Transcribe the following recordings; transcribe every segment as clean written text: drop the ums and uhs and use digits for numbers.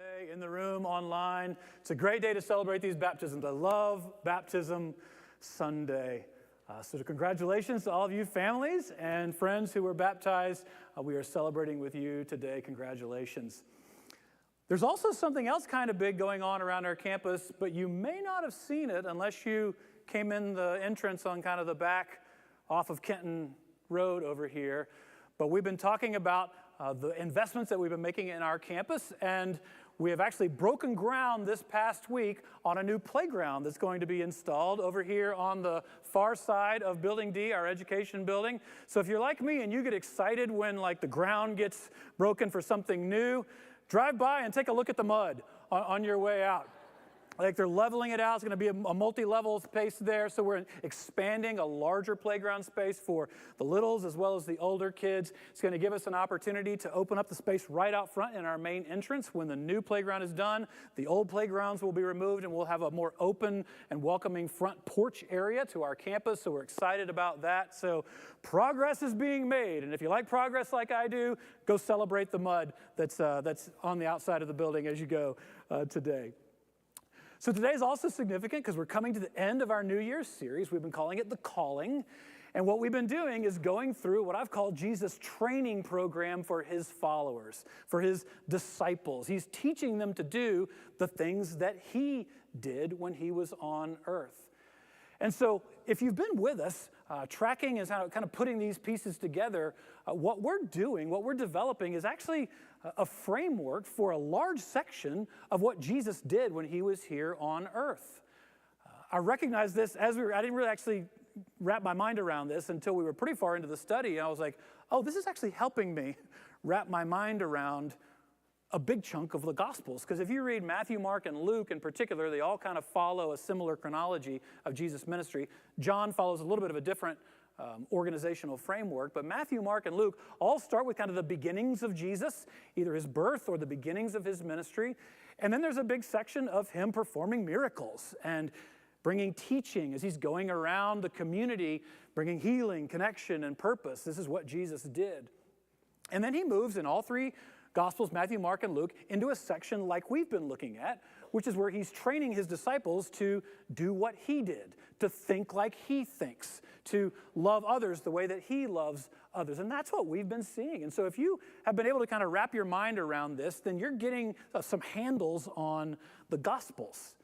today in the room, online. It's a great day to celebrate these baptisms. I love Baptism Sunday. So congratulations to all of you families and friends who were baptized. We are celebrating with you today. Congratulations. There's also something else kind of big going on around our campus, but you may not have seen it unless you came in the entrance on kind of the back off of Kenton Road over here. But we've been talking about the investments that we've been making in our campus, and we have actually broken ground this past week on a new playground that's going to be installed over here on the far side of Building D, our education building. So if you're like me and you get excited when like the ground gets broken for something new, drive by and take a look at the mud on your way out. Like they're leveling it out. It's going to be a multi-level space there. So we're expanding a larger playground space for the littles as well as the older kids. It's going to give us an opportunity to open up the space right out front in our main entrance. When the new playground is done, the old playgrounds will be removed and we'll have a more open and welcoming front porch area to our campus. So we're excited about that. So progress is being made. And if you like progress like I do, go celebrate the mud that's on the outside of the building as you go today. So today is also significant because we're coming to the end of our New Year's series. We've been calling it The Calling. And what we've been doing is going through what I've called Jesus' training program for his followers, for his disciples. He's teaching them to do the things that he did when he was on earth. And so if you've been with us, tracking is how kind of putting these pieces together, what we're doing, what we're developing is actually a framework for a large section of what Jesus did when he was here on earth. I recognized this I didn't really actually wrap my mind around this until we were pretty far into the study. And I was like, oh, this is actually helping me wrap my mind around a big chunk of the Gospels. Because if you read Matthew, Mark, and Luke in particular, they all kind of follow a similar chronology of Jesus' ministry. John follows a little bit of a different organizational framework, but Matthew, Mark, and Luke all start with kind of the beginnings of Jesus, either his birth or the beginnings of his ministry. And then there's a big section of him performing miracles and bringing teaching as he's going around the community, bringing healing, connection, and purpose. This is what Jesus did. And then he moves in all three Gospels, Matthew, Mark, and Luke, into a section like we've been looking at, which is where he's training his disciples to do what he did, to think like he thinks, to love others the way that he loves others. And that's what we've been seeing. And so if you have been able to kind of wrap your mind around this, then you're getting some handles on the Gospels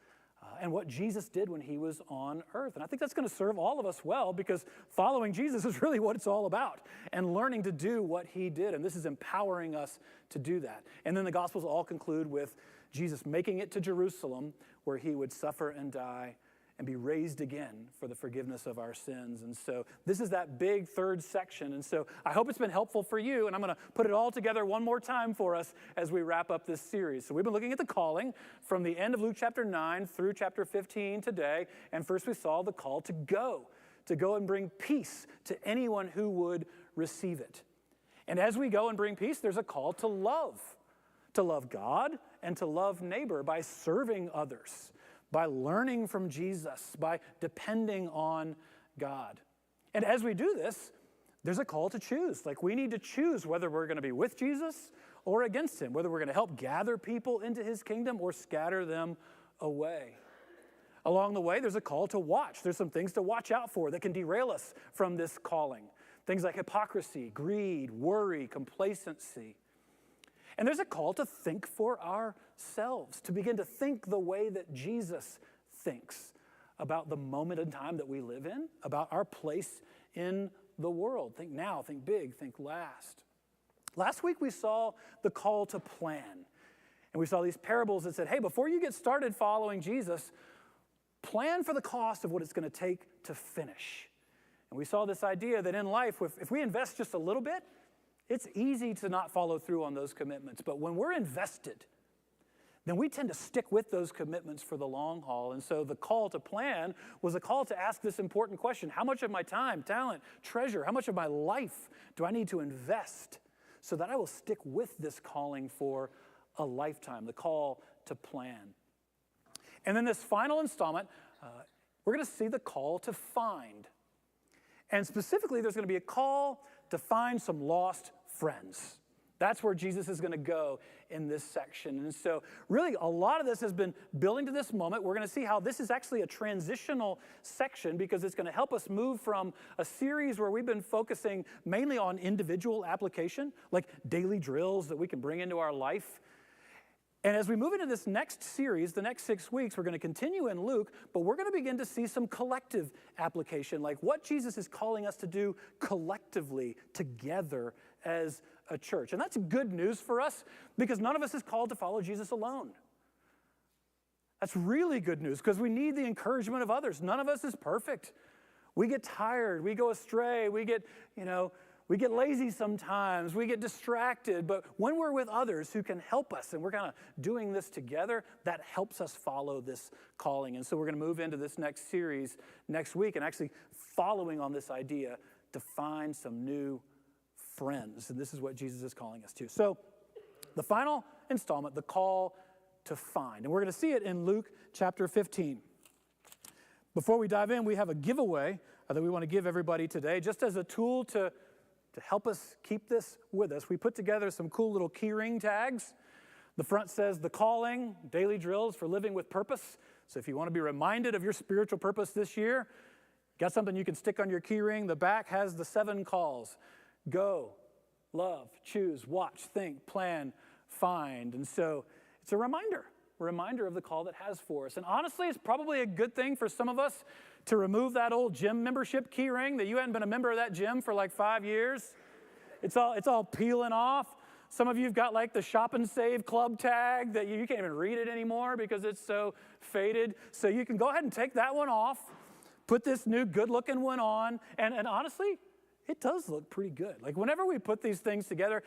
and what Jesus did when he was on earth. And I think that's going to serve all of us well, because following Jesus is really what it's all about, and learning to do what he did. And this is empowering us to do that. And then the Gospels all conclude with Jesus making it to Jerusalem, where he would suffer and die and be raised again for the forgiveness of our sins. And so this is that big third section. And so I hope it's been helpful for you. And I'm going to put it all together one more time for us as we wrap up this series. So we've been looking at the calling from the end of Luke chapter 9 through chapter 15 today. And first we saw the call to go and bring peace to anyone who would receive it. And as we go and bring peace, there's a call to love God and to love neighbor by serving others, by learning from Jesus, by depending on God. And as we do this, there's a call to choose. Like, we need to choose whether we're going to be with Jesus or against him, whether we're going to help gather people into his kingdom or scatter them away. Along the way, there's a call to watch. There's some things to watch out for that can derail us from this calling. Things like hypocrisy, greed, worry, complacency. And there's a call to think for ourselves, to begin to think the way that Jesus thinks about the moment in time that we live in, about our place in the world. Think now, think big, think last. Last week we saw the call to plan. And we saw these parables that said, hey, before you get started following Jesus, plan for the cost of what it's going to take to finish. And we saw this idea that in life, if we invest just a little bit, it's easy to not follow through on those commitments. But when we're invested, then we tend to stick with those commitments for the long haul. And so the call to plan was a call to ask this important question: how much of my time, talent, treasure, how much of my life do I need to invest so that I will stick with this calling for a lifetime? The call to plan. And then this final installment, we're going to see the call to find. And specifically, there's going to be a call to find some lost friends. That's where Jesus is going to go in this section. And so really a lot of this has been building to this moment. We're going to see how this is actually a transitional section because it's going to help us move from a series where we've been focusing mainly on individual application, like daily drills that we can bring into our life. And as we move into this next series, the next 6 weeks, we're going to continue in Luke, but we're going to begin to see some collective application, like what Jesus is calling us to do collectively together as a church. And that's good news for us because none of us is called to follow Jesus alone. That's really good news because we need the encouragement of others. None of us is perfect. We get tired, we go astray, we get lazy sometimes, we get distracted, but when we're with others who can help us and we're kind of doing this together, that helps us follow this calling. And so we're going to move into this next series next week and actually following on this idea to find some new friends. And this is what Jesus is calling us to. So the final installment, the call to find. And we're going to see it in Luke chapter 15. Before we dive in, we have a giveaway that we want to give everybody today, just as a tool to help us keep this with us. We put together some cool little keyring tags. The front says, "The Calling, Daily Drills for Living with Purpose." So if you want to be reminded of your spiritual purpose this year, got something you can stick on your keyring. The back has the 7 calls. Go, love, choose, watch, think, plan, find. And so it's a reminder of the call that has for us. And honestly, it's probably a good thing for some of us to remove that old gym membership key ring that you hadn't been a member of that gym for like 5 years. It's all peeling off. Some of you have got like the Shop and Save Club tag that you can't even read it anymore because it's so faded. So you can go ahead and take that one off, put this new good-looking one on, and honestly, it does look pretty good. Like whenever we put these things together,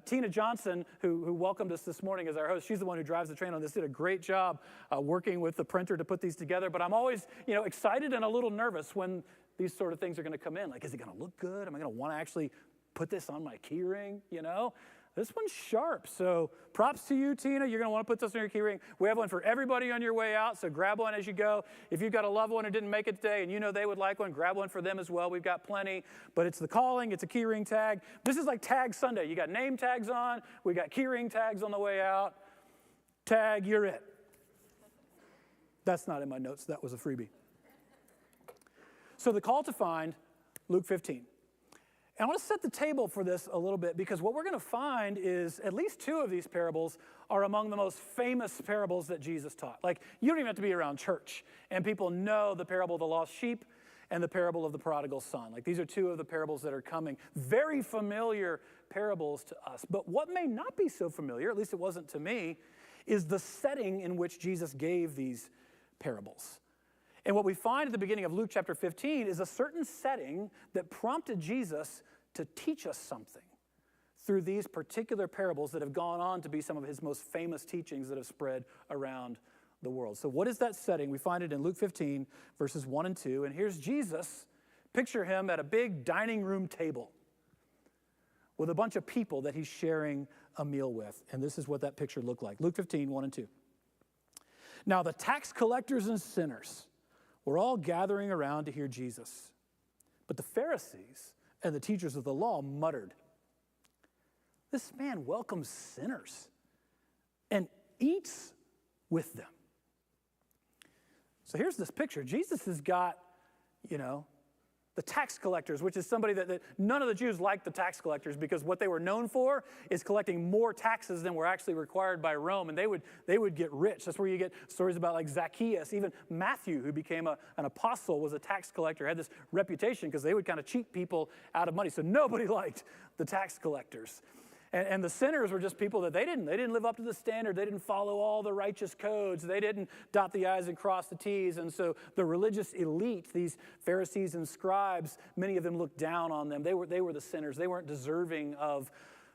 Tina Johnson, who welcomed us this morning as our host, she's the one who drives the train on this, did a great job working with the printer to put these together. But I'm always, excited and a little nervous when these sort of things are going to come in. Like, is it going to look good? Am I going to want to actually put this on my key ring? This one's sharp. So props to you, Tina. You're going to want to put this on your key ring. We have one for everybody on your way out, so grab one as you go. If you've got a loved one who didn't make it today and they would like one, grab one for them as well. We've got plenty. But it's the calling. It's a key ring tag. This is like Tag Sunday. You got name tags on. We got key ring tags on the way out. Tag, you're it. That's not in my notes. That was a freebie. So the call to find, Luke 15. And I want to set the table for this a little bit because what we're going to find is at least 2 of these parables are among the most famous parables that Jesus taught. Like, you don't even have to be around church, and people know the parable of the lost sheep and the parable of the prodigal son. Like, these are 2 of the parables that are coming. Very familiar parables to us. But what may not be so familiar, at least it wasn't to me, is the setting in which Jesus gave these parables. And what we find at the beginning of Luke chapter 15 is a certain setting that prompted Jesus to teach us something through these particular parables that have gone on to be some of his most famous teachings that have spread around the world. So what is that setting? We find it in Luke 15, verses 1 and 2. And here's Jesus. Picture him at a big dining room table with a bunch of people that he's sharing a meal with. And this is what that picture looked like. Luke 15, 1 and 2. Now the tax collectors and sinners were all gathering around to hear Jesus. But the Pharisees and the teachers of the law muttered, "This man welcomes sinners and eats with them." So here's this picture. Jesus has got, the tax collectors, which is somebody that none of the Jews liked the tax collectors because what they were known for is collecting more taxes than were actually required by Rome, and they would get rich. That's where you get stories about like Zacchaeus. Even Matthew, who became an apostle, was a tax collector, had this reputation because they would kind of cheat people out of money. So nobody liked the tax collectors. And the sinners were just people that they didn't live up to the standard. They didn't follow all the righteous codes. They didn't dot the I's and cross the T's. And so the religious elite, these Pharisees and scribes, many of them looked down on them. They were the sinners. They weren't deserving of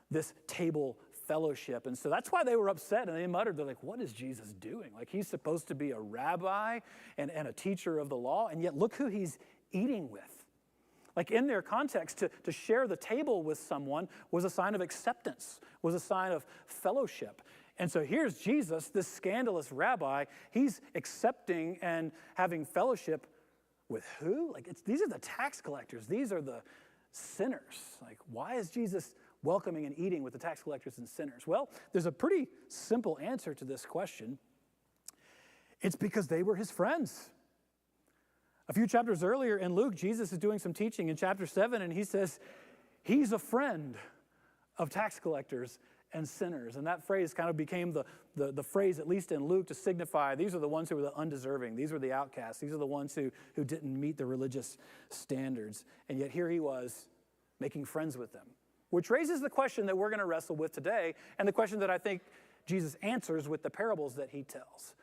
this table fellowship. And so that's why they were upset. And they muttered, they're like, what is Jesus doing? Like, he's supposed to be a rabbi and a teacher of the law. And yet look who he's eating with. Like, in their context, to share the table with someone was a sign of acceptance, was a sign of fellowship. And so here's Jesus, this scandalous rabbi. He's accepting and having fellowship with who? Like, these are the tax collectors. These are the sinners. Like, why is Jesus welcoming and eating with the tax collectors and sinners? Well, there's a pretty simple answer to this question. It's because they were his friends. A few chapters earlier in Luke, Jesus is doing some teaching in chapter 7, and he says he's a friend of tax collectors and sinners. And that phrase kind of became the phrase, at least in Luke, to signify these are the ones who were the undeserving. These were the outcasts. These are the ones who didn't meet the religious standards. And yet here he was making friends with them, which raises the question that we're going to wrestle with today, and the question that I think Jesus answers with the parables that he tells.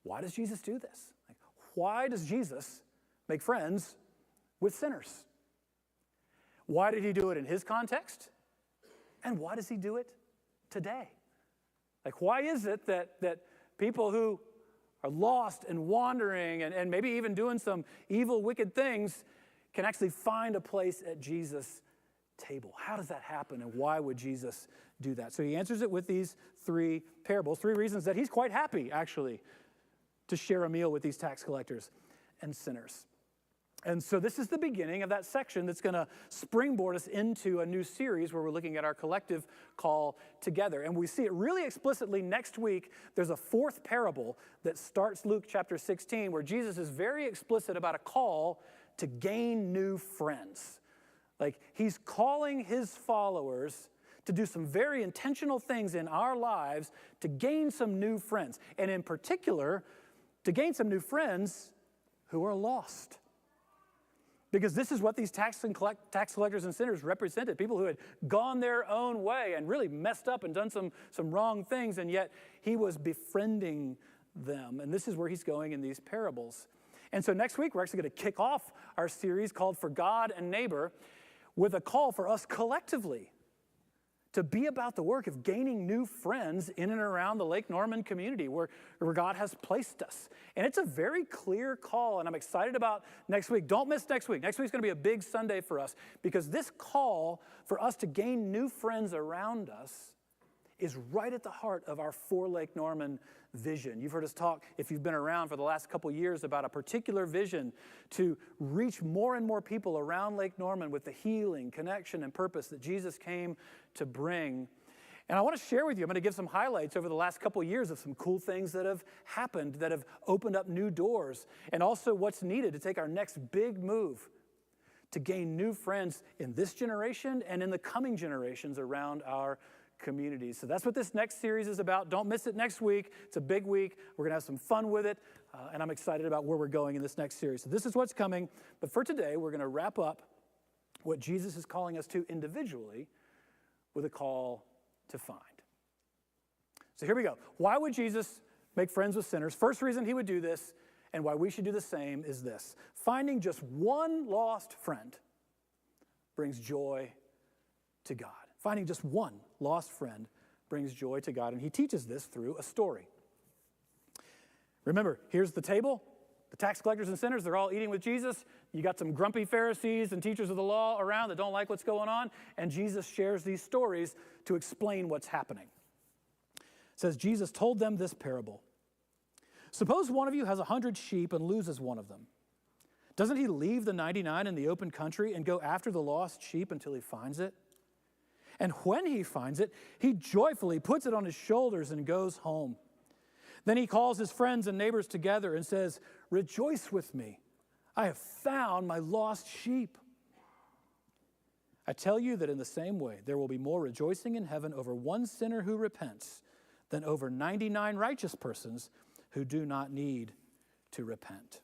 Why does Jesus do this? Why does Jesus make friends with sinners? Why did he do it in his context? And why does he do it today? Why is it that people who are lost and wandering and maybe even doing some evil, wicked things can actually find a place at Jesus' table? How does that happen, and why would Jesus do that? So he answers it with these 3 parables, 3 reasons that he's quite happy, actually, to share a meal with these tax collectors and sinners. And so this is the beginning of that section that's going to springboard us into a new series where we're looking at our collective call together. And we see it really explicitly next week. There's a 4th parable that starts Luke chapter 16, where Jesus is very explicit about a call to gain new friends. He's calling his followers to do some very intentional things in our lives to gain some new friends. And in particular, to gain some new friends who are lost. Because this is what these tax collectors and sinners represented. People who had gone their own way and really messed up and done some wrong things, and yet he was befriending them. And this is where he's going in these parables. And so next week, we're actually going to kick off our series called For God and Neighbor with a call for us collectively to be about the work of gaining new friends in and around the Lake Norman community where God has placed us. And it's a very clear call, and I'm excited about next week. Don't miss next week. Next week's going to be a big Sunday for us, because this call for us to gain new friends around us is right at the heart of our For Lake Norman vision. You've heard us talk, if you've been around for the last couple years, about a particular vision to reach more and more people around Lake Norman with the healing, connection, and purpose that Jesus came to bring. And I want to share with you, I'm going to give some highlights over the last couple years of some cool things that have happened, that have opened up new doors, and also what's needed to take our next big move to gain new friends in this generation and in the coming generations around our communities. So that's what this next series is about. Don't miss it next week. It's a big week. We're going to have some fun with it, and I'm excited about where we're going in this next series. So this is what's coming. But for today, we're going to wrap up what Jesus is calling us to individually with a call to find. So here we go. Why would Jesus make friends with sinners? First reason he would do this, and why we should do the same, is this: finding just one lost friend brings joy to God. Finding just one lost friend brings joy to God, and he teaches this through a story. Remember, here's the table. The tax collectors and sinners, they're all eating with Jesus. You got some grumpy Pharisees and teachers of the law around that don't like what's going on, and Jesus shares these stories to explain what's happening. It says, Jesus told them this parable. Suppose one of you has 100 sheep and loses one of them. Doesn't he leave the 99 in the open country and go after the lost sheep until he finds it? And when he finds it, he joyfully puts it on his shoulders and goes home. Then he calls his friends and neighbors together and says, "Rejoice with me. I have found my lost sheep." I tell you that in the same way, there will be more rejoicing in heaven over one sinner who repents than over 99 righteous persons who do not need to repent.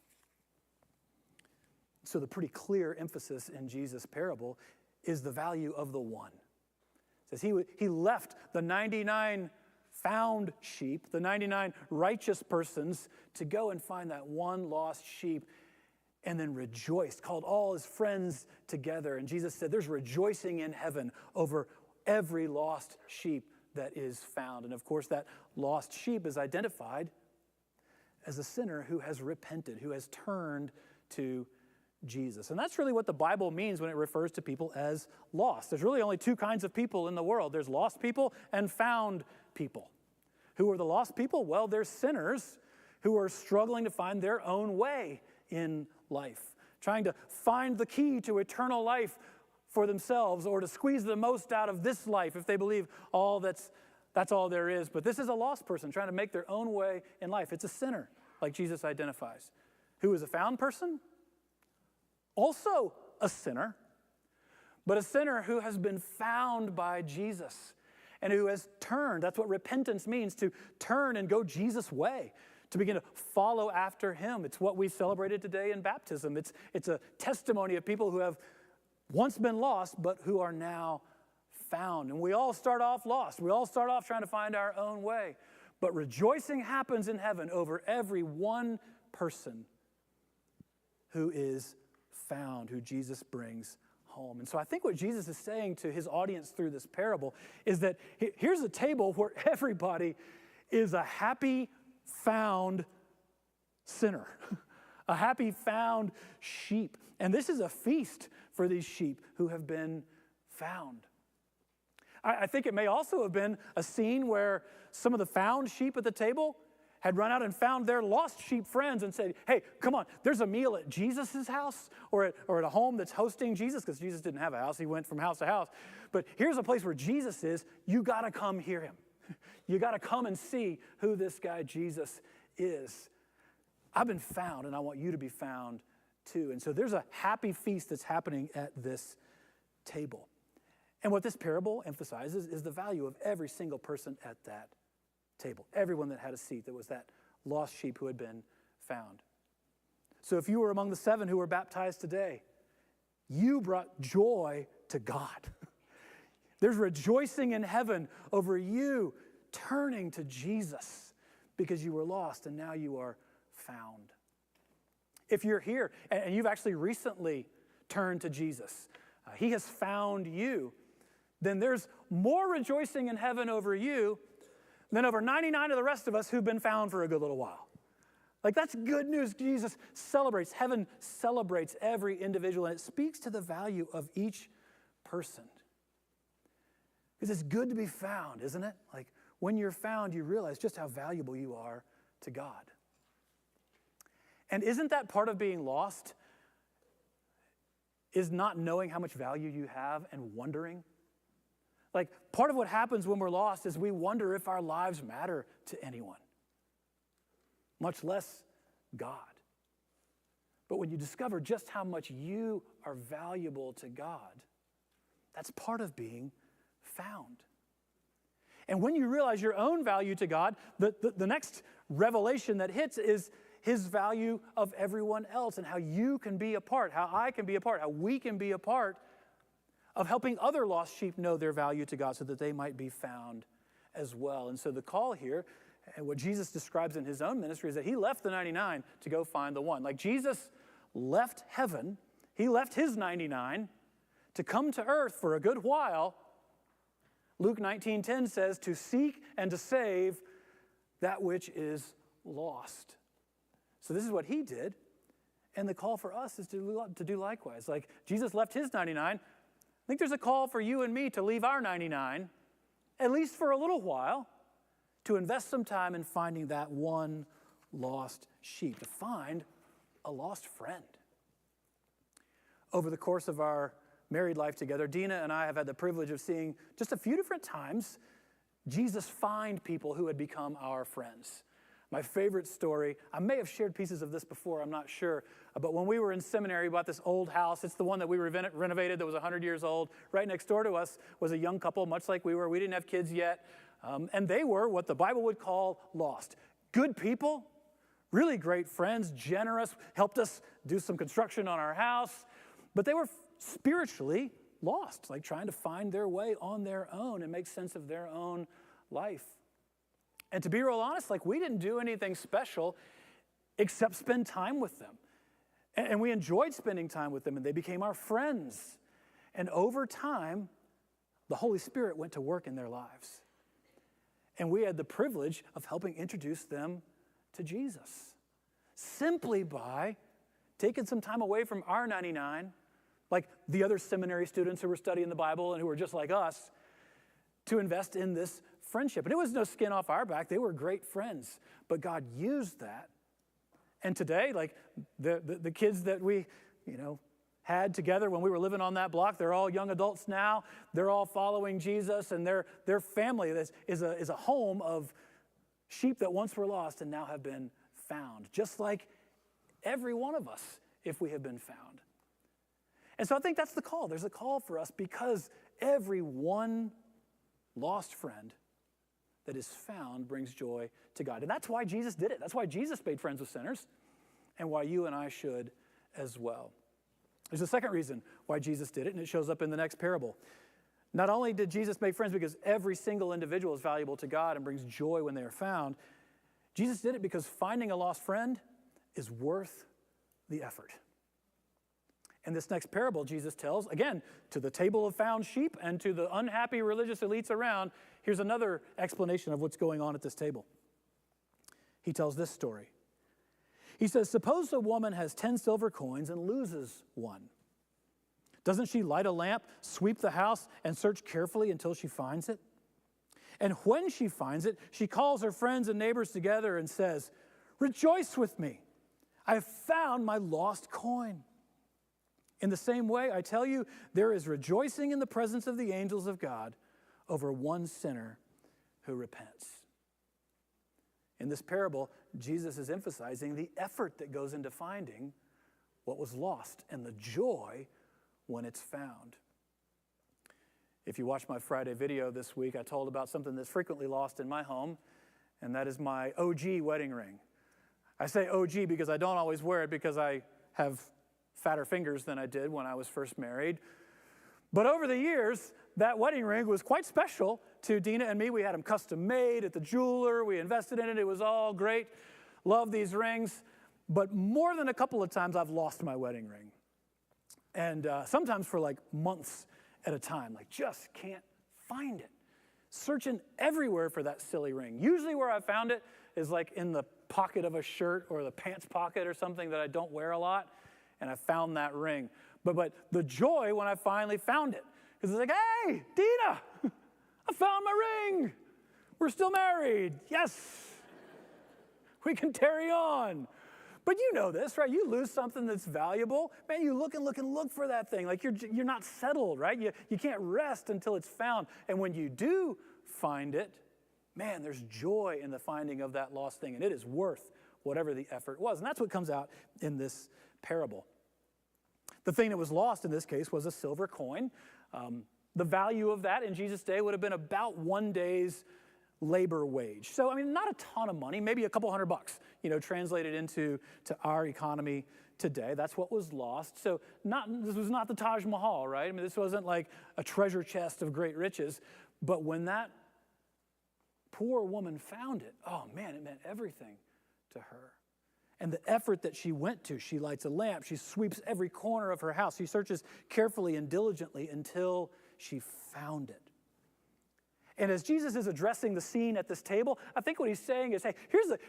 So the pretty clear emphasis in Jesus' parable is the value of the one. It says he left the 99 found sheep, the 99 righteous persons, to go and find that one lost sheep, and then rejoiced, called all his friends together. And Jesus said there's rejoicing in heaven over every lost sheep that is found. And of course, that lost sheep is identified as a sinner who has repented, who has turned to Jesus. And that's really what the Bible means when it refers to people as lost. There's really only 2 kinds of people in the world. There's lost people and found people. Who are the lost people? Well, they're sinners who are struggling to find their own way in life, trying to find the key to eternal life for themselves or to squeeze the most out of this life if they believe that's all there is. But this is a lost person trying to make their own way in life. It's a sinner, like Jesus identifies. Who is a found person? Also a sinner, but a sinner who has been found by Jesus and who has turned. That's what repentance means, to turn and go Jesus' way, to begin to follow after him. It's what we celebrated today in baptism. It's a testimony of people who have once been lost, but who are now found. And we all start off lost. We all start off trying to find our own way. But rejoicing happens in heaven over every one person who is found, who Jesus brings home. And so I think what Jesus is saying to his audience through this parable is that here's a table where everybody is a happy found sinner, a happy found sheep. And this is a feast for these sheep who have been found. I think it may also have been a scene where some of the found sheep at the table had run out and found their lost sheep friends and said, hey, come on, there's a meal at Jesus' house or at a home that's hosting Jesus, because Jesus didn't have a house. He went from house to house. But here's a place where Jesus is. You got to come hear him. You got to come and see who this guy Jesus is. I've been found, and I want you to be found too. And so there's a happy feast that's happening at this table. And what this parable emphasizes is the value of every single person at that table. Everyone that had a seat, that was that lost sheep who had been found. So if you were among the 7 who were baptized today, you brought joy to God. There's rejoicing in heaven over you turning to Jesus because you were lost and now you are found. If you're here and you've actually recently turned to Jesus, he has found you, then there's more rejoicing in heaven over you than over 99 of the rest of us who've been found for a good little while. Like, that's good news. Jesus celebrates, heaven celebrates every individual, and it speaks to the value of each person. Because it's good to be found, isn't it? Like, when you're found, you realize just how valuable you are to God. And isn't that part of being lost? Is not knowing how much value you have and wondering? Like, part of what happens when we're lost is we wonder if our lives matter to anyone, much less God. But when you discover just how much you are valuable to God, that's part of being found. And when you realize your own value to God, the next revelation that hits is his value of everyone else and how you can be a part, how I can be a part, how we can be a part of helping other lost sheep know their value to God so that they might be found as well. And so the call here, and what Jesus describes in his own ministry, is that he left the 99 to go find the one. Like Jesus left heaven, he left his 99 to come to earth for a good while. Luke 19:10 says, to seek and to save that which is lost. So this is what he did, and the call for us is to do likewise. Like Jesus left his 99, I think there's a call for you and me to leave our 99, at least for a little while, to invest some time in finding that one lost sheep, to find a lost friend. Over the course of our married life together, Dina and I have had the privilege of seeing just a few different times Jesus find people who had become our friends. My favorite story, I may have shared pieces of this before, I'm not sure, but when we were in seminary, we bought this old house. It's the one that we renovated that was 100 years old. Right next door to us was a young couple, much like we were. We didn't have kids yet, and they were what the Bible would call lost. Good people, really great friends, generous, helped us do some construction on our house, but they were spiritually lost, like trying to find their way on their own and make sense of their own life. And to be real honest, like we didn't do anything special except spend time with them. And we enjoyed spending time with them, and they became our friends. And over time, the Holy Spirit went to work in their lives. And we had the privilege of helping introduce them to Jesus, simply by taking some time away from our 99, like the other seminary students who were studying the Bible and who were just like us, to invest in this friendship. And it was no skin off our back. They were great friends. But God used that. And today, like the kids that we, had together when we were living on that block. They're all young adults now. They're all following Jesus, and their family is a home of sheep that once were lost and now have been found, just like every one of us if we have been found. And so I think that's the call. There's a call for us because every one lost friend that is found brings joy to God. And that's why Jesus did it. That's why Jesus made friends with sinners and why you and I should as well. There's a second reason why Jesus did it, and it shows up in the next parable. Not only did Jesus make friends because every single individual is valuable to God and brings joy when they are found, Jesus did it because finding a lost friend is worth the effort. In this next parable, Jesus tells, again, to the table of found sheep and to the unhappy religious elites around, here's another explanation of what's going on at this table. He tells this story. He says, suppose a woman has 10 silver coins and loses one. Doesn't she light a lamp, sweep the house, and search carefully until she finds it? And when she finds it, she calls her friends and neighbors together and says, rejoice with me. I have found my lost coin. In the same way, I tell you, there is rejoicing in the presence of the angels of God over one sinner who repents. In this parable, Jesus is emphasizing the effort that goes into finding what was lost and the joy when it's found. If you watched my Friday video this week, I told about something that's frequently lost in my home, and that is my OG wedding ring. I say OG because I don't always wear it because I have fatter fingers than I did when I was first married. But over the years, that wedding ring was quite special to Dina and me. We had them custom made at the jeweler. We invested in it. It was all great. Love these rings. But more than a couple of times, I've lost my wedding ring. And sometimes for like months at a time, like just can't find it. Searching everywhere for that silly ring. Usually where I found it is like in the pocket of a shirt or the pants pocket or something that I don't wear a lot. And I found that ring. But the joy when I finally found it. Because it's like, hey, Dina, I found my ring. We're still married. Yes. We can carry on. But you know this, right? You lose something that's valuable. Man, you look and look and look for that thing. Like you're not settled, right? You can't rest until it's found. And when you do find it, man, there's joy in the finding of that lost thing. And it is worth whatever the effort was. And that's what comes out in this parable. The thing that was lost in this case was a silver coin. The value of that in Jesus' day would have been about one day's labor wage. So, I mean, not a ton of money, maybe a couple $100, translated into our economy today. That's what was lost. So this was not the Taj Mahal, right? I mean, this wasn't like a treasure chest of great riches. But when that poor woman found it, oh man, it meant everything to her. And the effort that she went to, she lights a lamp, she sweeps every corner of her house, she searches carefully and diligently until she found it. And as Jesus is addressing the scene at this table, I think what he's saying is, hey,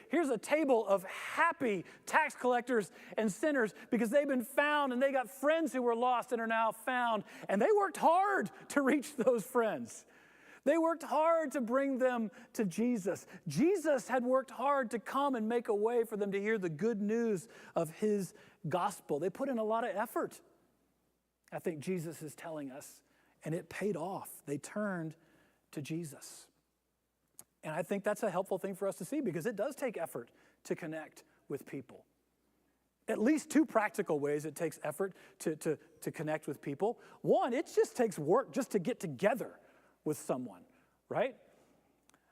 here's a table of happy tax collectors and sinners because they've been found and they got friends who were lost and are now found. And they worked hard to reach those friends. They worked hard to bring them to Jesus. Jesus had worked hard to come and make a way for them to hear the good news of his gospel. They put in a lot of effort, I think Jesus is telling us, and it paid off. They turned to Jesus. And I think that's a helpful thing for us to see because it does take effort to connect with people. At least two practical ways it takes effort to connect with people. One, it just takes work just to get together with someone, right?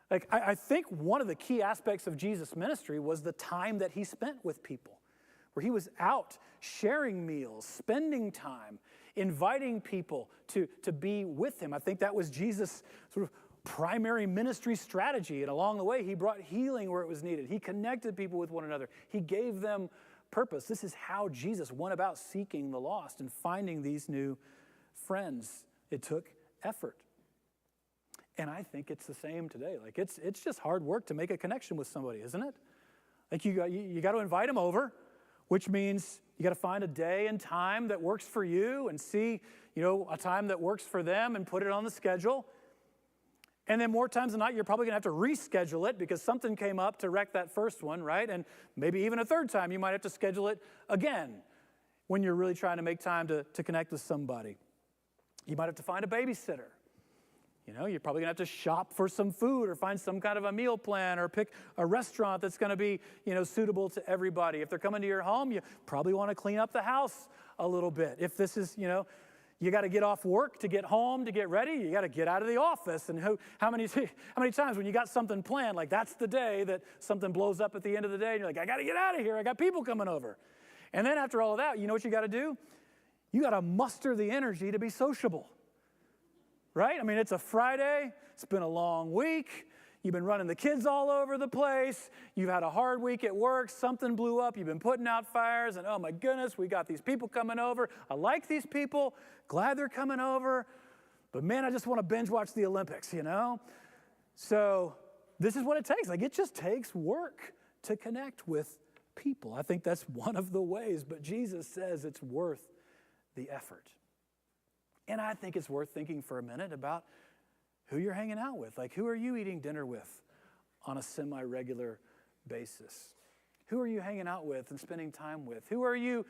Like, I think one of the key aspects of Jesus' ministry was the time that he spent with people, where he was out sharing meals, spending time, inviting people to be with him. I think that was Jesus' sort of primary ministry strategy. And along the way, he brought healing where it was needed. He connected people with one another. He gave them purpose. This is how Jesus went about seeking the lost and finding these new friends. It took effort. And I think it's the same today. Like it's just hard work to make a connection with somebody, isn't it? Like you got to invite them over, which means you got to find a day and time that works for you and see, a time that works for them and put it on the schedule. And then more times than not, you're probably going to have to reschedule it because something came up to wreck that first one, right? And maybe even a third time, you might have to schedule it again. when you're really trying to make time to connect with somebody. You might have to find a babysitter. You know, you're probably going to have to shop for some food or find some kind of a meal plan or pick a restaurant that's going to be, suitable to everybody. If they're coming to your home, you probably want to clean up the house a little bit. If this is, you got to get off work to get home, to get ready, you got to get out of the office. And how many times when you got something planned, like that's the day that something blows up at the end of the day, and you're like, I got to get out of here. I got people coming over. And then after all of that, you know what you got to do? You got to muster the energy to be sociable. Right? I mean, it's a Friday. It's been a long week. You've been running the kids all over the place. You've had a hard week at work. Something blew up. You've been putting out fires. And oh my goodness, we got these people coming over. I like these people. Glad they're coming over. But man, I just want to binge watch the Olympics, So this is what it takes. Like, it just takes work to connect with people. I think that's one of the ways. But Jesus says it's worth the effort. And I think it's worth thinking for a minute about who you're hanging out with. Like, who are you eating dinner with on a semi-regular basis? Who are you hanging out with and spending time with? Who are you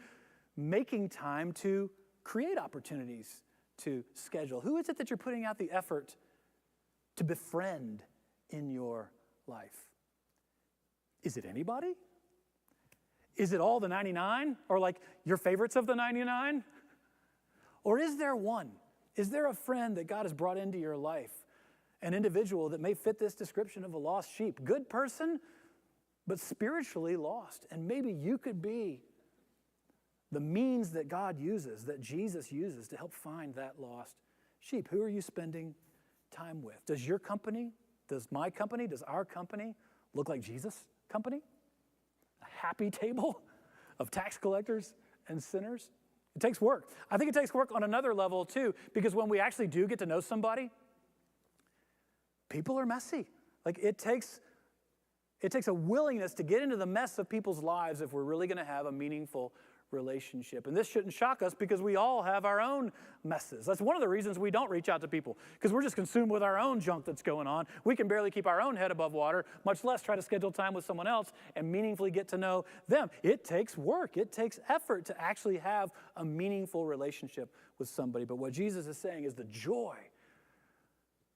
making time to create opportunities to schedule? Who is it that you're putting out the effort to befriend in your life? Is it anybody? Is it all the 99? Or like your favorites of the 99? Or is there one? Is there a friend that God has brought into your life? An individual that may fit this description of a lost sheep. Good person, but spiritually lost. And maybe you could be the means that God uses, that Jesus uses to help find that lost sheep. Who are you spending time with? Does your company, does my company, does our company look like Jesus' company? A happy table of tax collectors and sinners? It takes work. I think it takes work on another level too, because when we actually do get to know somebody, people are messy. Like it takes a willingness to get into the mess of people's lives if we're really going to have a meaningful relationship. And this shouldn't shock us because we all have our own messes. That's one of the reasons we don't reach out to people, because we're just consumed with our own junk that's going on. We can barely keep our own head above water, much less try to schedule time with someone else and meaningfully get to know them. It takes work. It takes effort to actually have a meaningful relationship with somebody. But what Jesus is saying is the joy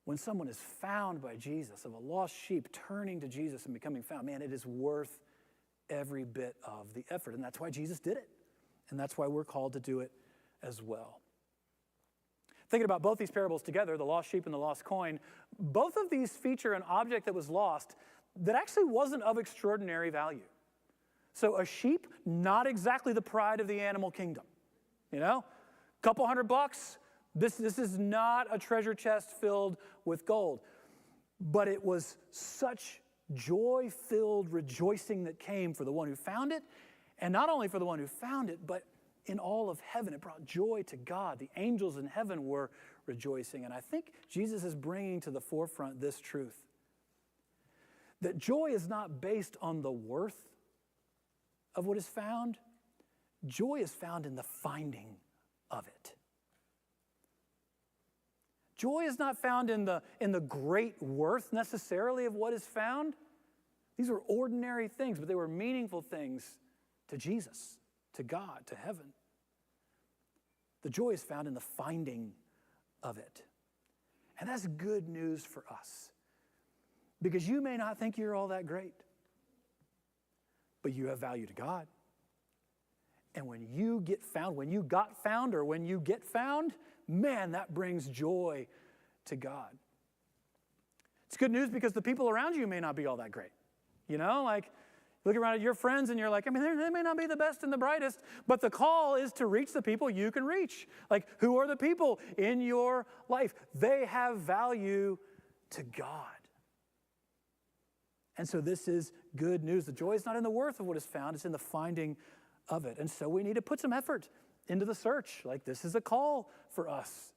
when someone is found by Jesus, of a lost sheep turning to Jesus and becoming found, man, it is worth every bit of the effort. And that's why Jesus did it. And that's why we're called to do it as well. Thinking about both these parables together, the lost sheep and the lost coin, both of these feature an object that was lost that actually wasn't of extraordinary value. So a sheep, not exactly the pride of the animal kingdom. Couple $100. This is not a treasure chest filled with gold. But it was such joy-filled rejoicing that came for the one who found it. And not only for the one who found it, but in all of heaven. It brought joy to God. The angels in heaven were rejoicing. And I think Jesus is bringing to the forefront this truth, that joy is not based on the worth of what is found. Joy is found in the finding of it. Joy is not found in the great worth necessarily of what is found. These were ordinary things, but they were meaningful things to Jesus, to God, to heaven. The joy is found in the finding of it. And that's good news for us, because you may not think you're all that great, but you have value to God. And when you get found, when you got found, or when you get found, man, that brings joy to God. It's good news because the people around you may not be all that great. Look around at your friends and you're like, they may not be the best and the brightest, but the call is to reach the people you can reach. Like, who are the people in your life? They have value to God. And so this is good news. The joy is not in the worth of what is found, it's in the finding of it. And so we need to put some effort into the search. Like, this is a call for us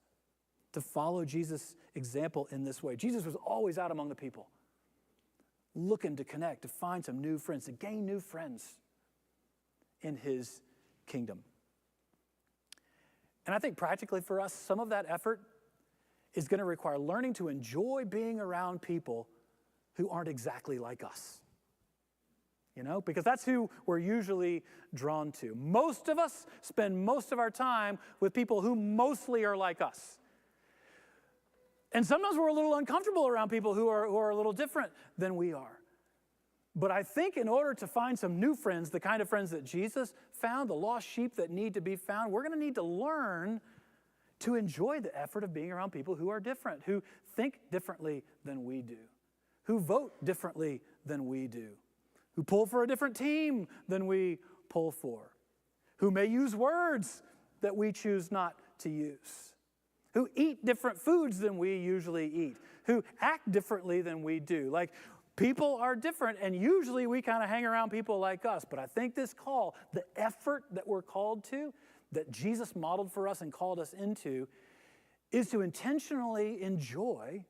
to follow Jesus' example in this way. Jesus was always out among the people, looking to connect, to find some new friends, to gain new friends in his kingdom. And I think practically for us, some of that effort is going to require learning to enjoy being around people who aren't exactly like us. because that's who we're usually drawn to. Most of us spend most of our time with people who mostly are like us. And sometimes we're a little uncomfortable around people who are a little different than we are. But I think in order to find some new friends, the kind of friends that Jesus found, the lost sheep that need to be found, we're going to need to learn to enjoy the effort of being around people who are different, who think differently than we do, who vote differently than we do, who pull for a different team than we pull for, who may use words that we choose not to use, who eat different foods than we usually eat, who act differently than we do. Like, people are different, and usually we kind of hang around people like us. But I think this call, the effort that we're called to, that Jesus modeled for us and called us into, is to intentionally enjoy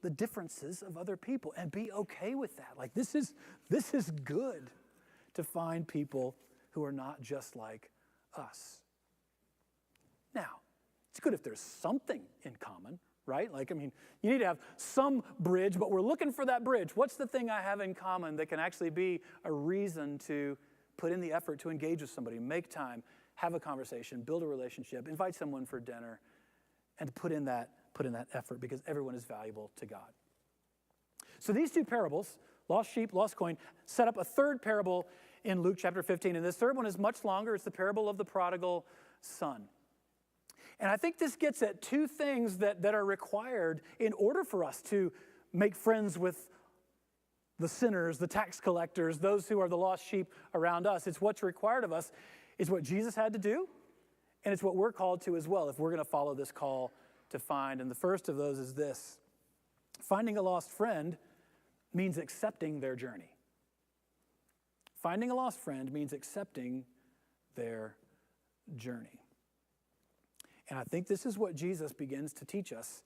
the differences of other people and be okay with that. Like, this is good to find people who are not just like us. Now, it's good if there's something in common, right? Like, you need to have some bridge, but we're looking for that bridge. What's the thing I have in common that can actually be a reason to put in the effort to engage with somebody, make time, have a conversation, build a relationship, invite someone for dinner, and to put in that effort, because everyone is valuable to God. So these two parables, lost sheep, lost coin, set up a third parable in Luke chapter 15. And this third one is much longer. It's the parable of the prodigal son. And I think this gets at two things that are required in order for us to make friends with the sinners, the tax collectors, those who are the lost sheep around us. It's what's required of us. It's what Jesus had to do, and it's what we're called to as well if we're going to follow this call to find. And the first of those is this: finding a lost friend means accepting their journey. Finding a lost friend means accepting their journey. And I think this is what Jesus begins to teach us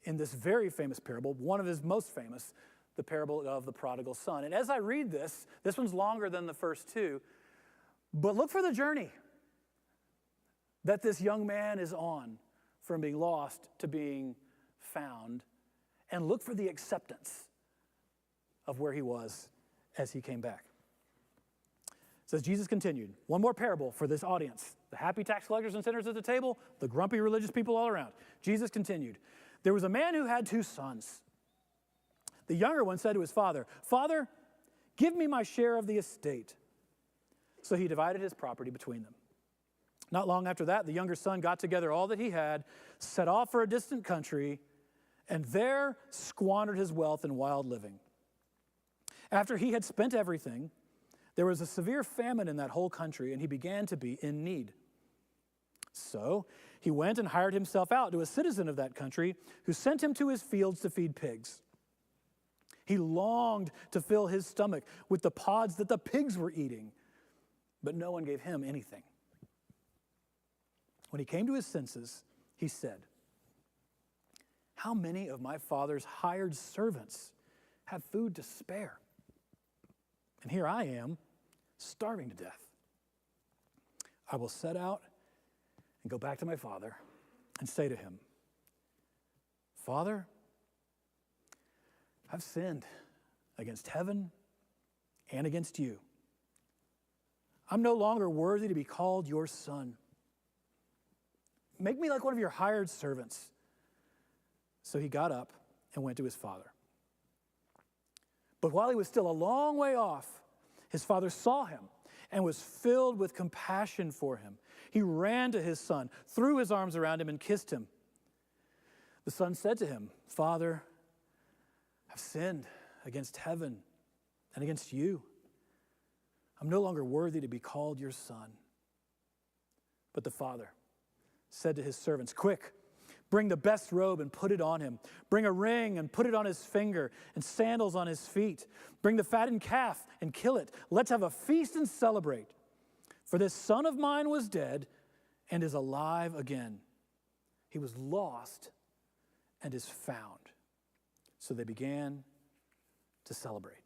in this very famous parable, one of his most famous, the parable of the prodigal son. And as I read this one's longer than the first two, but look for the journey that this young man is on from being lost to being found, and look for the acceptance of where he was as he came back. It says, Jesus continued, one more parable for this audience, the happy tax collectors and sinners at the table, the grumpy religious people all around. Jesus continued, there was a man who had 2 sons. The younger one said to his father, "Father, give me my share of the estate." So he divided his property between them. Not long after that, the younger son got together all that he had, set off for a distant country, and there squandered his wealth in wild living. After he had spent everything, there was a severe famine in that whole country, and he began to be in need. So he went and hired himself out to a citizen of that country, who sent him to his fields to feed pigs. He longed to fill his stomach with the pods that the pigs were eating, but no one gave him anything. When he came to his senses, he said, "How many of my father's hired servants have food to spare? And here I am, starving to death. I will set out and go back to my father and say to him, 'Father, I've sinned against heaven and against you. I'm no longer worthy to be called your son. Make me like one of your hired servants.' So he got up and went to his father. But while he was still a long way off, his father saw him and was filled with compassion for him. He ran to his son, threw his arms around him, and kissed him. The son said to him, 'Father, I've sinned against heaven and against you. I'm no longer worthy to be called your son.' But the father said to his servants, 'Quick, bring the best robe and put it on him. Bring a ring and put it on his finger, and sandals on his feet. Bring the fattened calf and kill it. Let's have a feast and celebrate. For this son of mine was dead and is alive again. He was lost and is found.' So they began to celebrate."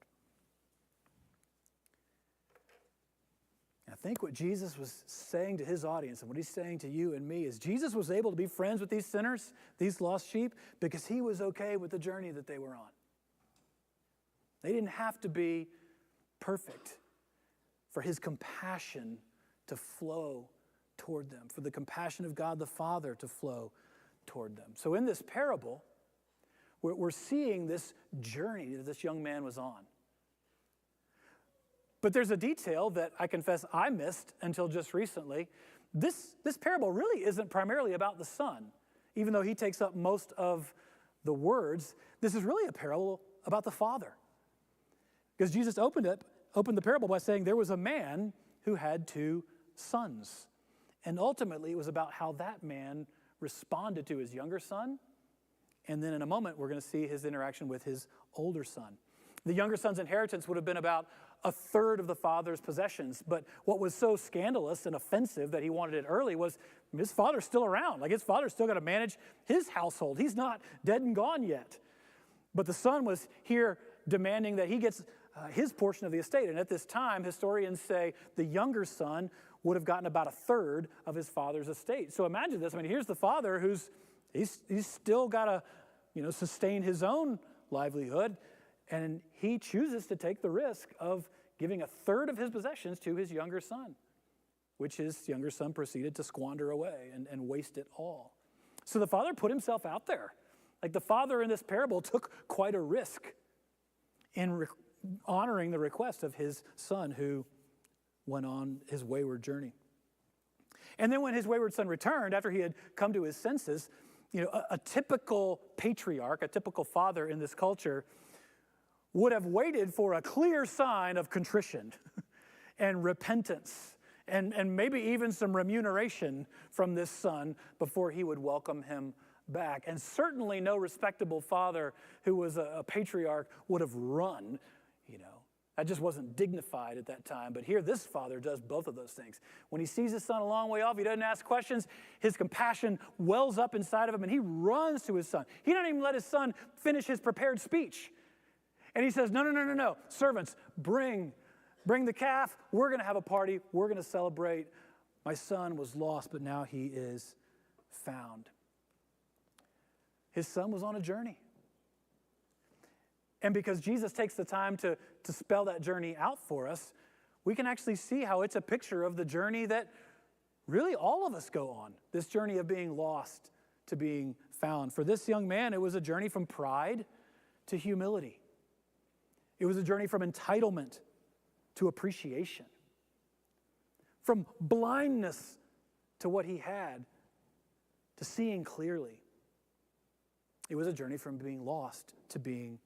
I think what Jesus was saying to his audience and what he's saying to you and me is Jesus was able to be friends with these sinners, these lost sheep, because he was okay with the journey that they were on. They didn't have to be perfect, for his compassion to flow toward them, for the compassion of God the Father to flow toward them. So in this parable, we're seeing this journey that this young man was on. But there's a detail that I confess I missed until just recently. This parable really isn't primarily about the son, even though he takes up most of the words. This is really a parable about the father. Because Jesus opened the parable by saying there was a man who had 2 sons. And ultimately, it was about how that man responded to his younger son. And then in a moment, we're going to see his interaction with his older son. The younger son's inheritance would have been about 1/3 of the father's possessions. But what was so scandalous and offensive that he wanted it early was his father's still around. Like, his father's still got to manage his household. He's not dead and gone yet. But the son was here demanding that he gets his portion of the estate. And at this time, historians say the younger son would have gotten about 1/3 of his father's estate. So imagine this. I mean, here's the father he's still got to, sustain his own livelihood. And he chooses to take the risk of giving 1/3 of his possessions to his younger son, which his younger son proceeded to squander away and waste it all. So the father put himself out there. Like, the father in this parable took quite a risk in honoring the request of his son who went on his wayward journey. And then when his wayward son returned, after he had come to his senses, a typical patriarch, a typical father in this culture, would have waited for a clear sign of contrition and repentance and maybe even some remuneration from this son before he would welcome him back. And certainly no respectable father who was a patriarch would have run, That just wasn't dignified at that time. But here, this father does both of those things. When he sees his son a long way off, he doesn't ask questions. His compassion wells up inside of him, and he runs to his son. He doesn't even let his son finish his prepared speech. And he says, no. Servants, bring the calf. We're going to have a party. We're going to celebrate. My son was lost, but now he is found. His son was on a journey. And because Jesus takes the time to spell that journey out for us, we can actually see how it's a picture of the journey that really all of us go on, this journey of being lost to being found. For this young man, it was a journey from pride to humility. It was a journey from entitlement to appreciation, from blindness to what he had to seeing clearly. It was a journey from being lost to being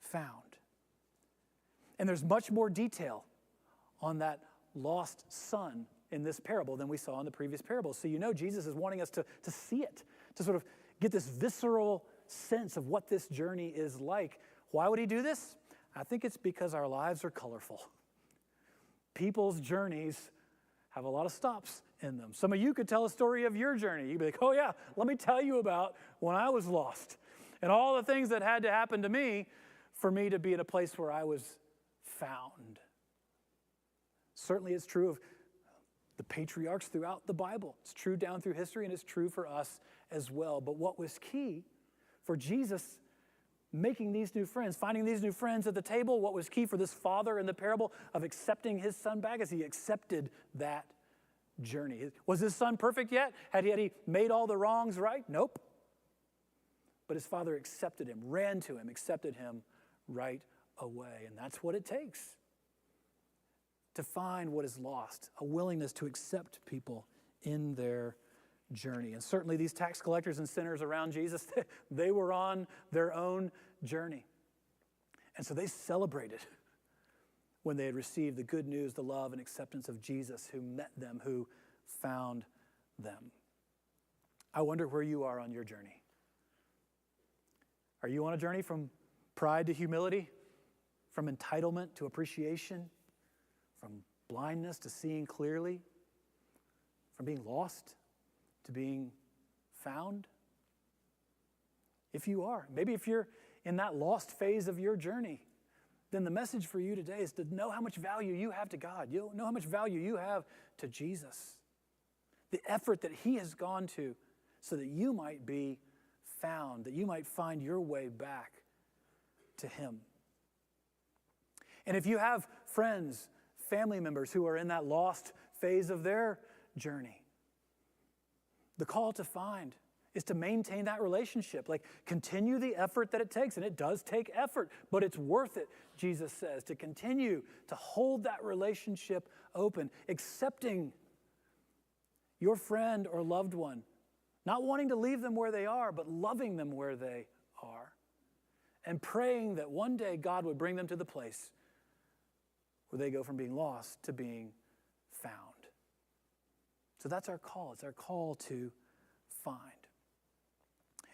found. And there's much more detail on that lost son in this parable than we saw in the previous parable. So Jesus is wanting us to see it, to sort of get this visceral sense of what this journey is like. Why would he do this? I think it's because our lives are colorful. People's journeys have a lot of stops in them. Some of you could tell a story of your journey. You'd be like, oh yeah, let me tell you about when I was lost and all the things that had to happen to me for me to be in a place where I was found. Certainly it's true of the patriarchs throughout the Bible. It's true down through history, and it's true for us as well. But what was key for Jesus making these new friends, finding these new friends at the table, what was key for this father in the parable of accepting his son back is he accepted that journey. Was his son perfect yet? Had he made all the wrongs right? Nope. But his father accepted him, ran to him, accepted him right away. And that's what it takes to find what is lost, a willingness to accept people in their journey. And certainly these tax collectors and sinners around Jesus, they were on their own journey. And so they celebrated when they had received the good news, the love and acceptance of Jesus who met them, who found them. I wonder where you are on your journey. Are you on a journey from pride to humility, from entitlement to appreciation, from blindness to seeing clearly, from being lost to being found? If you are, maybe if you're in that lost phase of your journey, then the message for you today is to know how much value you have to God. You know how much value you have to Jesus. The effort that he has gone to so that you might be found, that you might find your way back to him. And if you have friends, family members who are in that lost phase of their journey, the call to find is to maintain that relationship. Like, continue the effort that it takes. And it does take effort, but it's worth it, Jesus says, to continue to hold that relationship open, accepting your friend or loved one, not wanting to leave them where they are, but loving them where they are, and praying that one day God would bring them to the place where they go from being lost to being found. So that's our call. It's our call to find.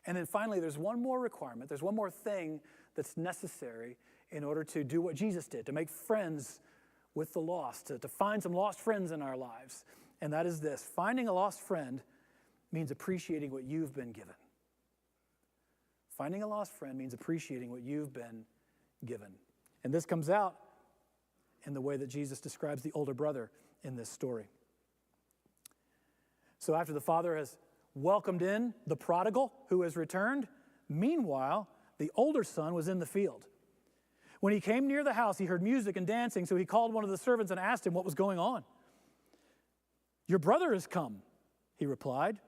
And then finally, there's one more requirement. There's one more thing that's necessary in order to do what Jesus did, to make friends with the lost, to find some lost friends in our lives. And that is this: finding a lost friend means appreciating what you've been given. Finding a lost friend means appreciating what you've been given. And this comes out in the way that Jesus describes the older brother in this story. So after the father has welcomed in the prodigal who has returned, meanwhile, the older son was in the field. When he came near the house, he heard music and dancing, so he called one of the servants and asked him what was going on. "Your brother has come," he replied,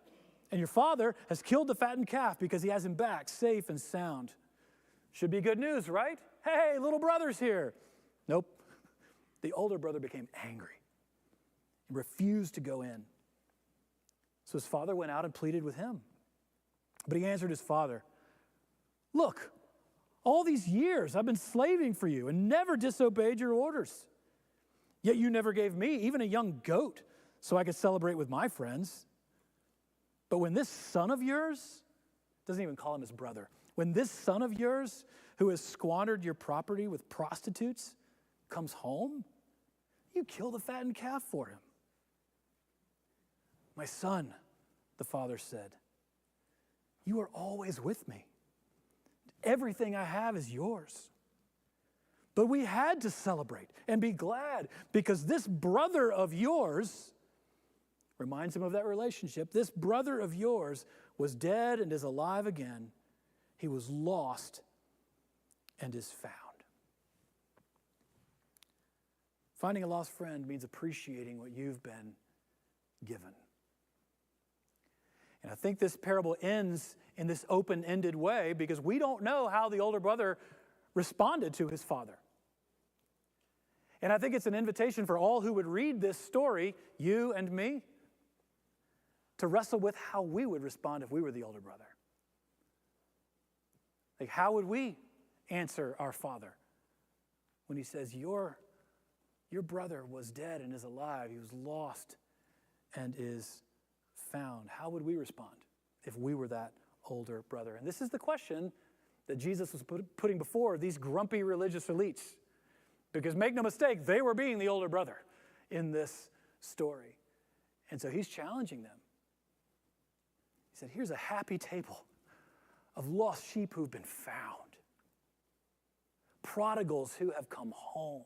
"and your father has killed the fattened calf because he has him back safe and sound." Should be good news, right? Hey, little brother's here. Nope. The older brother became angry and refused to go in. So his father went out and pleaded with him. But he answered his father, "Look, all these years I've been slaving for you and never disobeyed your orders. Yet you never gave me even a young goat so I could celebrate with my friends. But when this son of yours," doesn't even call him his brother, "when this son of yours who has squandered your property with prostitutes comes home, you kill the fattened calf for him." "My son," the father said, "you are always with me. Everything I have is yours. But we had to celebrate and be glad because this brother of yours," reminds him of that relationship, "this brother of yours was dead and is alive again. He was lost and is found." Finding a lost friend means appreciating what you've been given. And I think this parable ends in this open-ended way because we don't know how the older brother responded to his father. And I think it's an invitation for all who would read this story, you and me, to wrestle with how we would respond if we were the older brother. Like, how would we answer our father when he says, your brother was dead and is alive, he was lost and is found? How would we respond if we were that older brother? And this is the question that Jesus was putting before these grumpy religious elites. Because make no mistake, they were being the older brother in this story. And so he's challenging them. He said, here's a happy table of lost sheep who've been found, prodigals who have come home.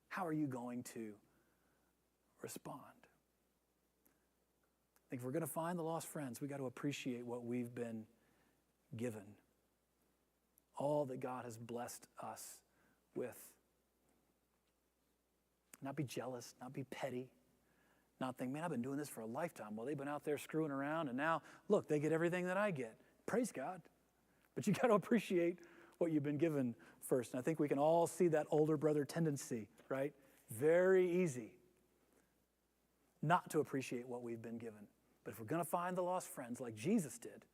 How are you going to respond? I think if we're going to find the lost friends, we've got to appreciate what we've been given. All that God has blessed us with. Not be jealous, not be petty, not think, man, I've been doing this for a lifetime. Well, they've been out there screwing around, and now, look, they get everything that I get. Praise God. But you got to appreciate what you've been given first. And I think we can all see that older brother tendency, right? Very easy not to appreciate what we've been given. But if we're going to find the lost friends like Jesus did,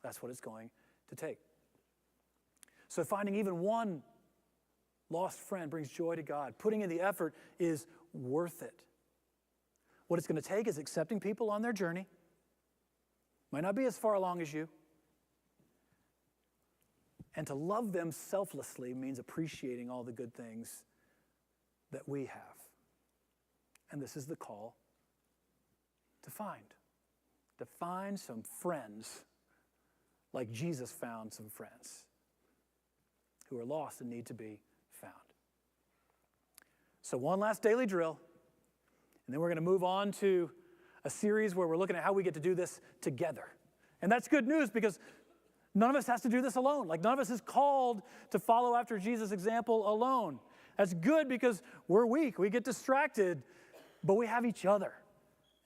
that's what it's going to take. So finding even one lost friend brings joy to God. Putting in the effort is worth it. What it's going to take is accepting people on their journey. Might not be as far along as you. And to love them selflessly means appreciating all the good things that we have. And this is the call to find. To find some friends like Jesus found some friends who are lost and need to be found. So one last daily drill, and then we're going to move on to a series where we're looking at how we get to do this together. And that's good news because None of us has to do this alone. Like, none of us is called to follow after Jesus' example alone. That's good because we're weak. We get distracted, but we have each other.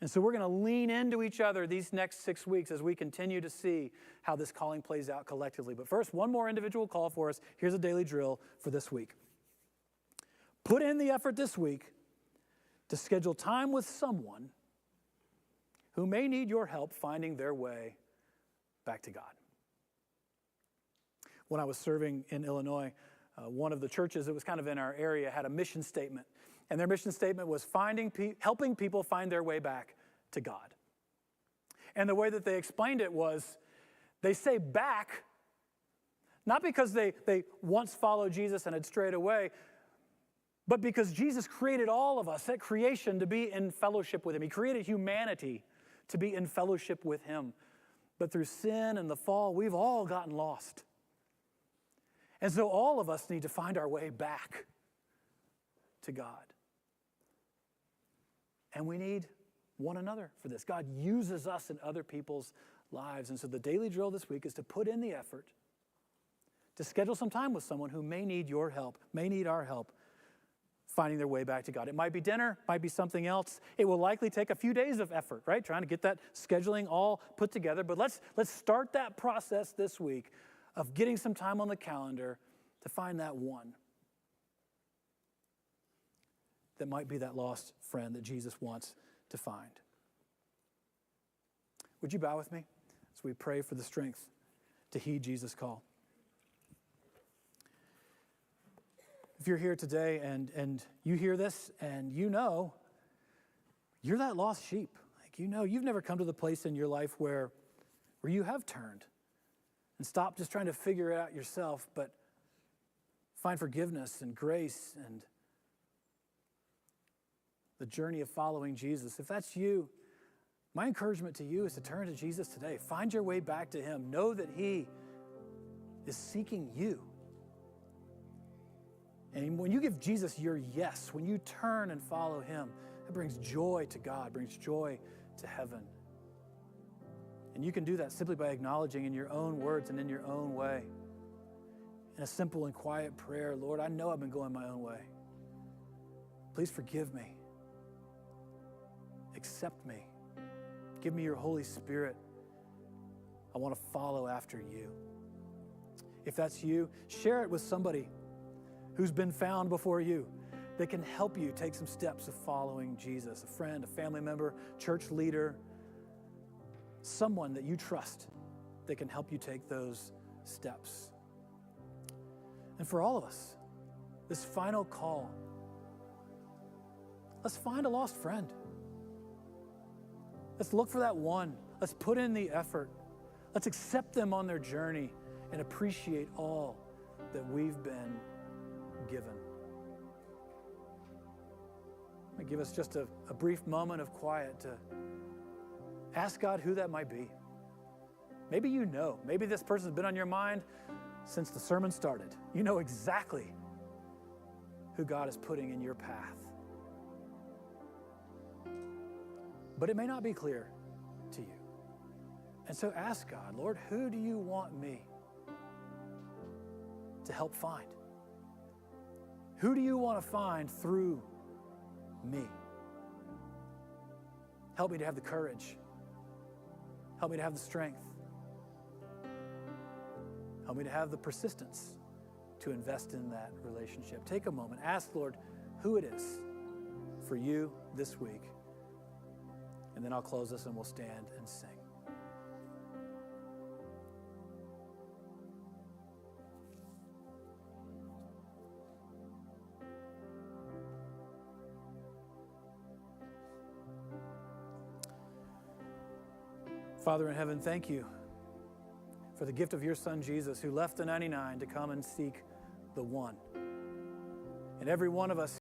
And so we're going to lean into each other these next 6 weeks as we continue to see how this calling plays out collectively. But first, one more individual call for us. Here's a daily drill for this week. Put in the effort this week to schedule time with someone who may need your help finding their way back to God. When I was serving in Illinois, one of the churches that was kind of in our area had a mission statement. And their mission statement was helping people find their way back to God. And the way that they explained it was, they say back, not because they once followed Jesus and had strayed away, but because Jesus created all of us at creation to be in fellowship with him. He created humanity to be in fellowship with him. But through sin and the fall, we've all gotten lost. And so all of us need to find our way back to God. And we need one another for this. God uses us in other people's lives. And so the daily drill this week is to put in the effort to schedule some time with someone who may need your help, may need our help finding their way back to God. It might be dinner, might be something else. It will likely take a few days of effort, right? Trying to get that scheduling all put together. But let's start that process this week of getting some time on the calendar to find that one that might be that lost friend that Jesus wants to find. Would you bow with me as we pray for the strength to heed Jesus' call? If you're here today and you hear this and you know you're that lost sheep, like you know you've never come to the place in your life where you have turned and stopped just trying to figure it out yourself, but find forgiveness and grace and the journey of following Jesus. If that's you, my encouragement to you is to turn to Jesus today. Find your way back to him. Know that he is seeking you. And when you give Jesus your yes, when you turn and follow him, it brings joy to God, brings joy to heaven. And you can do that simply by acknowledging in your own words and in your own way, in a simple and quiet prayer, Lord, I know I've been going my own way. Please forgive me. Accept me. Give me your Holy Spirit. I want to follow after you. If that's you, share it with somebody who's been found before you that can help you take some steps of following Jesus, a friend, a family member, church leader, someone that you trust that can help you take those steps. And for all of us, this final call, let's find a lost friend. Let's look for that one. Let's put in the effort. Let's accept them on their journey and appreciate all that we've been given. I'm going to give us just a brief moment of quiet to ask God who that might be. Maybe you know. Maybe this person's been on your mind since the sermon started. You know exactly who God is putting in your path. But it may not be clear to you. And so ask God, Lord, who do you want me to help find? Who do you want to find through me? Help me to have the courage. Help me to have the strength. Help me to have the persistence to invest in that relationship. Take a moment. Ask, Lord, who it is for you this week. And then I'll close this and we'll stand and sing. Father in heaven, thank you for the gift of your Son, Jesus, who left the 99 to come and seek the one. And every one of us